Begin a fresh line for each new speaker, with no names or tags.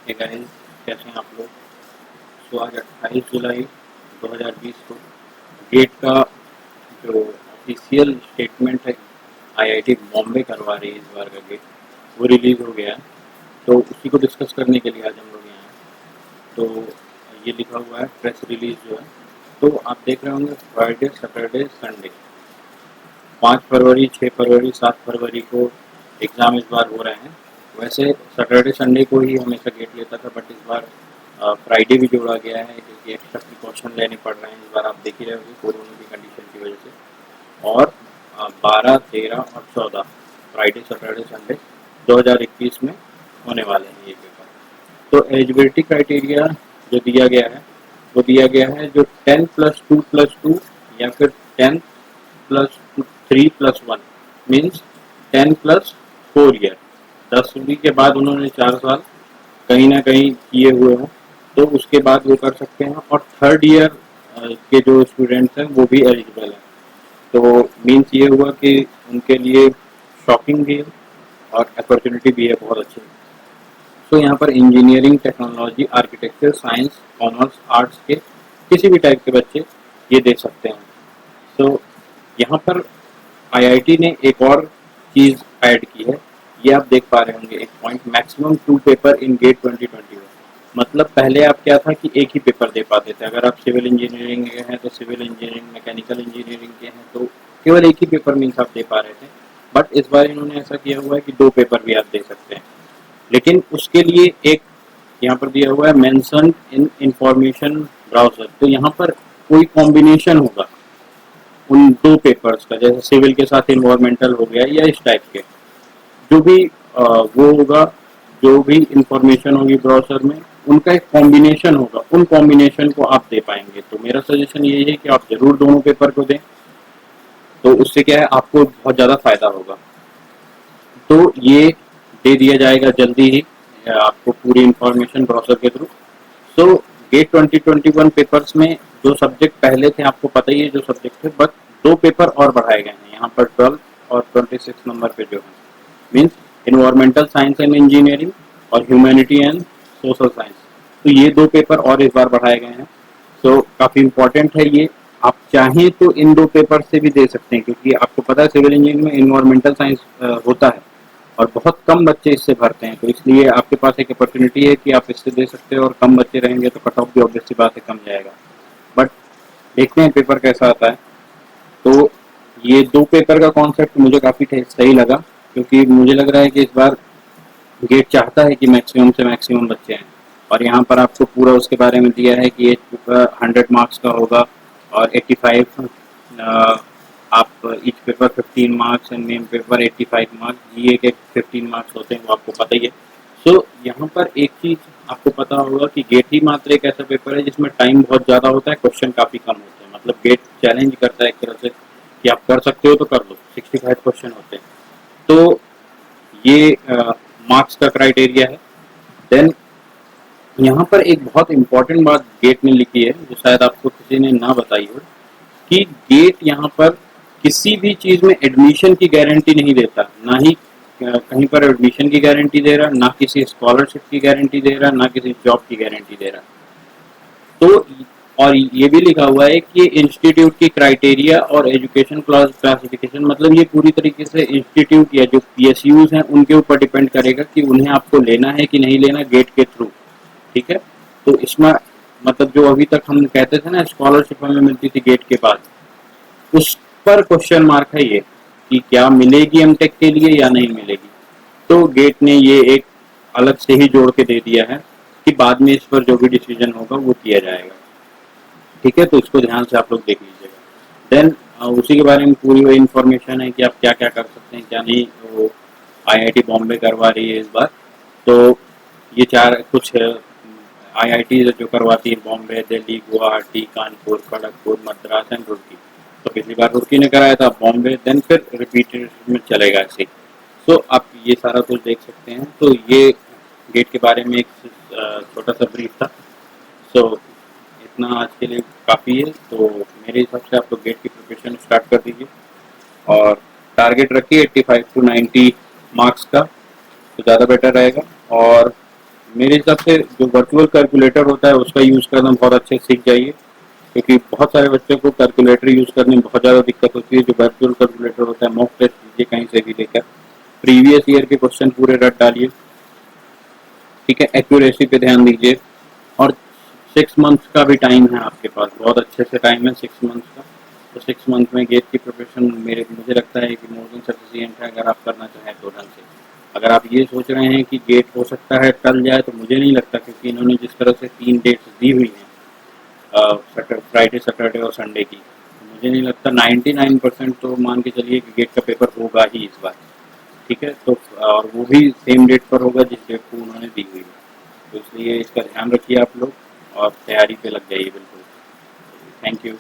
Hey guys, कैसे हैं आप लोग। तो आज 28 जुलाई 2020 को गेट का जो ऑफिशियल स्टेटमेंट है आईआईटी बॉम्बे करवा रही है इस बार का गेट, वो रिलीज़ हो गया है। तो उसी को डिस्कस करने के लिए आज हम लोग यहाँ हैं। तो ये लिखा हुआ है प्रेस रिलीज जो है, तो आप देख रहे होंगे फ्राइडे सैटरडे संडे 5 फरवरी 6 फरवरी 7 फरवरी को एग्ज़ाम इस बार हो रहे हैं। वैसे सैटरडे संडे को ही हमेशा गेट लेता था, बट इस बार फ्राइडे भी जोड़ा गया है क्योंकि एक्स्ट्रा प्रिकॉशन लेने पड़ रहे हैं इस बार। आप देख ही रहे होंगे कोरोना की कंडीशन की वजह से। और 12 13 और 14 फ्राइडे सैटरडे संडे 2021 में होने वाले हैं ये पेपर। तो एलिजिबिलिटी क्राइटेरिया जो दिया गया है वो दिया गया है जो 10+2+2 या फिर 10+3+1 मीन्स 10+4 ईयर। 10वीं के बाद उन्होंने 4 साल कहीं ना कहीं किए हुए हों तो उसके बाद वो कर सकते हैं। और थर्ड ईयर के जो स्टूडेंट्स हैं वो भी एलिजिबल हैं। तो मीन्स ये हुआ कि उनके लिए शॉकिंग भी है और अपॉर्चुनिटी भी है बहुत अच्छी। तो यहाँ पर engineering, technology, architecture, science, commerce, arts के किसी भी टाइप के बच्चे ये दे सकते हैं। तो यहाँ पर आईआईटी ने एक और चीज़ ऐड की है, ये आप देख पा रहे होंगे एक point, maximum 2 paper in GATE 2021। मतलब पहले आप क्या था कि एक ही पेपर दे पाते थे। अगर आप सिविल इंजीनियरिंग के हैं तो सिविल इंजीनियरिंग, मैकेनिकल इंजीनियरिंग के हैं तो केवल एक ही पेपर मीन्स आप दे पा रहे थे। बट इस बार इन्होंने ऐसा किया हुआ है कि 2 पेपर भी आप दे सकते हैं, लेकिन उसके लिए एक यहाँ पर दिया हुआ है मेंशन इन इंफॉर्मेशन ब्राउजर। तो यहाँ पर कोई कॉम्बिनेशन होगा उन 2 पेपर्स का, जैसे सिविल के साथ इन्वायरमेंटल हो गया या इस टाइप के जो भी वो होगा, जो भी इंफॉर्मेशन होगी ब्राउजर में उनका एक कॉम्बिनेशन होगा, उन कॉम्बिनेशन को आप दे पाएंगे। तो मेरा सजेशन ये है कि आप जरूर दोनों पेपर को दें, तो उससे क्या है आपको बहुत ज़्यादा फायदा होगा। तो ये दे दिया जाएगा जल्दी ही आपको पूरी इंफॉर्मेशन ब्राउजर के थ्रू। तो गेट 2021 पेपर्स में जो सब्जेक्ट पहले थे आपको पता ही है जो सब्जेक्ट थे, बस 2 पेपर और बढ़ाए गए हैं यहाँ पर 12 और 26 नंबर पे जो है means environmental science and engineering और ह्यूमैनिटी एंड सोशल साइंस। तो ये 2 पेपर और इस बार बढ़ाए गए हैं। तो काफ़ी इम्पोर्टेंट है ये। आप चाहें तो इन 2 पेपर से भी दे सकते हैं क्योंकि आपको पता है सिविल इंजीनियरिंग में इन्वायरमेंटल साइंस होता है और बहुत कम बच्चे इससे भरते हैं। तो इसलिए आपके पास एक अपॉर्चुनिटी है कि आप इससे दे सकते हो और कम बच्चे रहेंगे तो कट ऑफ भी ऑब्वियस सी बात है कम जाएगा। बट देखते हैं पेपर कैसा आता है। तो ये 2 पेपर का कॉन्सेप्ट मुझे काफ़ी सही लगा क्योंकि मुझे लग रहा है कि इस बार गेट चाहता है कि मैक्सिमम से मैक्सिमम बच्चे हैं। और यहाँ पर आपको पूरा उसके बारे में दिया है कि ये 100 मार्क्स का होगा और 85 आप each paper 15 marks and main paper 85 marks, GA के 15 मार्क्स होते हैं वो आपको पता ही है। सो यहाँ पर एक चीज़ आपको पता होगा कि गेट ही मात्र एक ऐसा पेपर है जिसमें टाइम बहुत ज़्यादा होता है, क्वेश्चन काफ़ी कम होते हैं। मतलब गेट चैलेंज करता है एक तरह से कि आप कर सकते हो तो कर लो, 65 क्वेश्चन होते हैं। तो ये मार्क्स का क्राइटेरिया है। देन यहाँ पर एक बहुत इंपॉर्टेंट बात गेट ने लिखी है जो शायद आपको किसी ने ना बताई हो, कि गेट यहाँ पर किसी भी चीज़ में एडमिशन की गारंटी नहीं देता, ना ही कहीं पर एडमिशन की गारंटी दे रहा, ना किसी स्कॉलरशिप की गारंटी दे रहा, ना किसी जॉब की गारंटी दे रहा। तो और ये भी लिखा हुआ है कि इंस्टीट्यूट की क्राइटेरिया और एजुकेशन क्लासिफिकेशन, मतलब ये पूरी तरीके से इंस्टीट्यूट या जो पीएसयूज हैं उनके ऊपर डिपेंड करेगा कि उन्हें आपको लेना है कि नहीं लेना गेट के थ्रू। ठीक है, तो इसमें मतलब जो अभी तक हम कहते थे ना स्कॉलरशिप हमें मिलती थी गेट के बाद, उस पर क्वेश्चन मार्क है ये कि क्या मिलेगी एमटेक के लिए या नहीं मिलेगी। तो गेट ने ये एक अलग से ही जोड़ के दे दिया है कि बाद में इस पर जो भी डिसीजन होगा वो किया जाएगा। ठीक है, तो इसको ध्यान से आप लोग देख लीजिएगा। देन उसी के बारे में पूरी वही इन्फॉर्मेशन है कि आप क्या क्या कर सकते हैं क्या नहीं, वो आईआईटी बॉम्बे करवा रही है इस बार। तो ये 4 कुछ आईआईटी जो करवाती है बॉम्बे, दिल्ली, गुवाहाटी, कानपुर, खड़गपुर, मद्रास एंड रुड़की। तो पिछली बार रुड़की ने कराया था, बॉम्बे, देन फिर रिपीटेड में चलेगा ऐसे ही। तो आप ये सारा कुछ देख सकते हैं। तो ये गेट के बारे में एक छोटा सा ब्रीफ था। सो इतना आज के लिए काफ़ी है। तो मेरे हिसाब से आप लोग गेट की प्रिपरेशन स्टार्ट कर दीजिए और टारगेट रखिए 85 to 90 मार्क्स का, तो ज़्यादा बेटर रहेगा। और मेरे हिसाब से जो वर्चुअल कैलकुलेटर होता है उसका यूज़ करना बहुत अच्छे से सीख जाइए, क्योंकि बहुत सारे बच्चों को कैलकुलेटर यूज़ करने में बहुत ज़्यादा दिक्कत होती है। जो वर्चुअल कैलकुलेटर होता है, मॉक टेस्ट लीजिए कहीं से भी लेकर, प्रीवियस ईयर के क्वेश्चन पूरे रट डालिए, ठीक है, एक्यूरेसी पे ध्यान दीजिए। और 6 मंथ्स का भी टाइम है आपके पास, बहुत अच्छे से टाइम है 6 मंथ्स का। तो 6 मंथ में गेट की प्रिपरेशन मुझे लगता है कि मोर देन सफिशिएंट है, अगर आप करना चाहें तो ढंग से। अगर आप ये सोच रहे हैं कि गेट हो सकता है टल जाए, तो मुझे नहीं लगता, क्योंकि इन्होंने जिस तरह से 3 डेट्स दी हुई हैं, फ्राइडे, सैटरडे और संडे की, तो मुझे नहीं लगता, 99% तो मान के चलिए कि गेट का पेपर होगा ही इस बार, ठीक है। तो और वो भी सेम डेट पर होगा जिस डेट को उन्होंने दी हुई है। तो इसलिए इसका ध्यान रखिए आप लोग, और तैयारी पे लग जाइए बिल्कुल। Thank you.